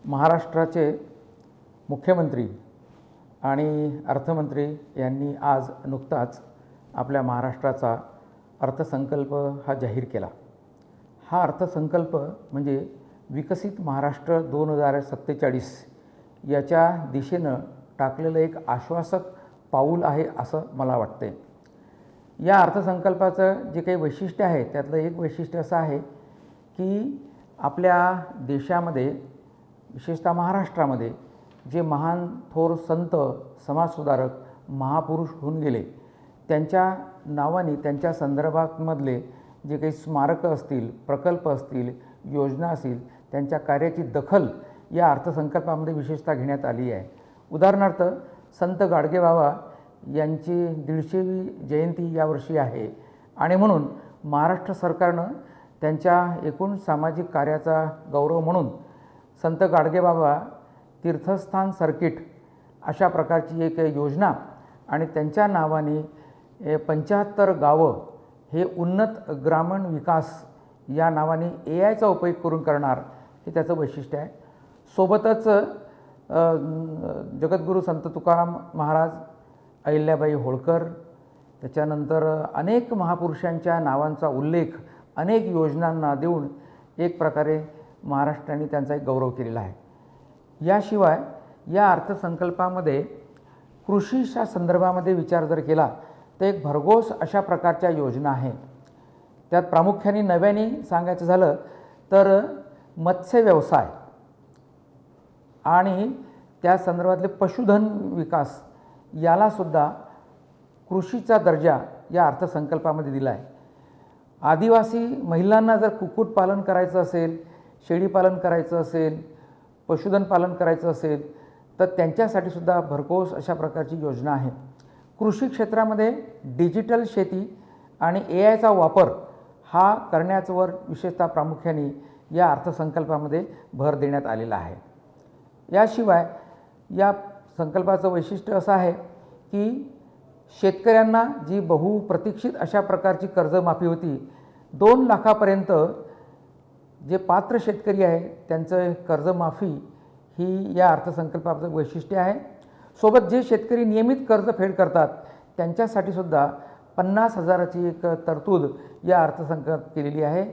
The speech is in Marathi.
महाराष्ट्राचे मुख्यमंत्री आणि अर्थमंत्री यांनी आज नुकताच आपल्या महाराष्ट्राचा अर्थसंकल्प हा जाहीर केला। हा अर्थसंकल्प म्हणजे विकसित महाराष्ट्र 2047 याच्या दिशेनं टाकलेलं एक आश्वासक पाऊल आहे असं मला वाटते। या अर्थसंकल्पाचं जे काही वैशिष्ट्य आहे त्यातलं एक वैशिष्ट्य असं आहे की आपल्या देशामध्ये विशेषतः महाराष्ट्रामध्ये जे महान थोर संत, समाजसुधारक, महापुरुष होऊन गेले त्यांच्या नावाने त्यांच्या संदर्भामधले जे काही स्मारकं असतील, प्रकल्प असतील, योजना असतील त्यांच्या कार्याची दखल या अर्थसंकल्पामध्ये विशेषतः घेण्यात आली आहे। उदाहरणार्थ संत गाडगेबाबा यांची 150वी जयंती यावर्षी आहे आणि म्हणून महाराष्ट्र सरकारनं त्यांच्या एकूण सामाजिक कार्याचा गौरव म्हणून संत गाडगेबाबा तीर्थस्थान सर्किट अशा प्रकारची एक योजना आणि त्यांच्या नावाने 75 गावं हे उन्नत ग्रामीण विकास या नावाने AIचा उपयोग करून करणार हे त्याचं वैशिष्ट्य आहे। सोबतच जगद्गुरू संत तुकाराम महाराज, अहिल्याबाई होळकर, त्याच्यानंतर अनेक महापुरुषांच्या नावांचा उल्लेख अनेक योजनांना देऊन एक प्रकारे महाराष्ट्राने त्यांचा एक गौरव केलेला आहे। याशिवाय या अर्थसंकल्पामध्ये कृषीच्या संदर्भामध्ये विचार जर केला तर एक भरघोस अशा प्रकारच्या योजना आहे। त्यात प्रामुख्याने नव्याने सांगायचं झालं तर मत्स्य व्यवसाय आणि त्या संदर्भातले पशुधन विकास यालासुद्धा कृषीचा दर्जा या अर्थसंकल्पामध्ये दिला आहे। आदिवासी महिलांना जर कुक्कुटपालन करायचं असेल, शेळीपालन करायचं असेल, पशुधन पालन करायचं असेल तर त्यांच्यासाठी सुद्धा भरघोस अशा प्रकारची योजना आहे। कृषी क्षेत्रामध्ये डिजिटल शेती आणि AIचा वापर हा करण्यावर विशेषतः प्रामुख्याने या अर्थसंकल्पामध्ये भर देण्यात आलेला आहे। याशिवाय या संकल्पाचं वैशिष्ट्य असं आहे की शेतकऱ्यांना जी बहुप्रतीक्षित अशा प्रकारची कर्जमाफी होती 2 लाखापर्यंत जे पात्र शेतकरी आहे त्यांचं कर्जमाफी ही या अर्थसंकल्पाचं वैशिष्ट्य आहे। सोबत जे शेतकरी नियमित कर्जफेड करतात त्यांच्यासाठी सुद्धा 50,000ची एक तरतूद या अर्थसंकल्पात केलेली आहे।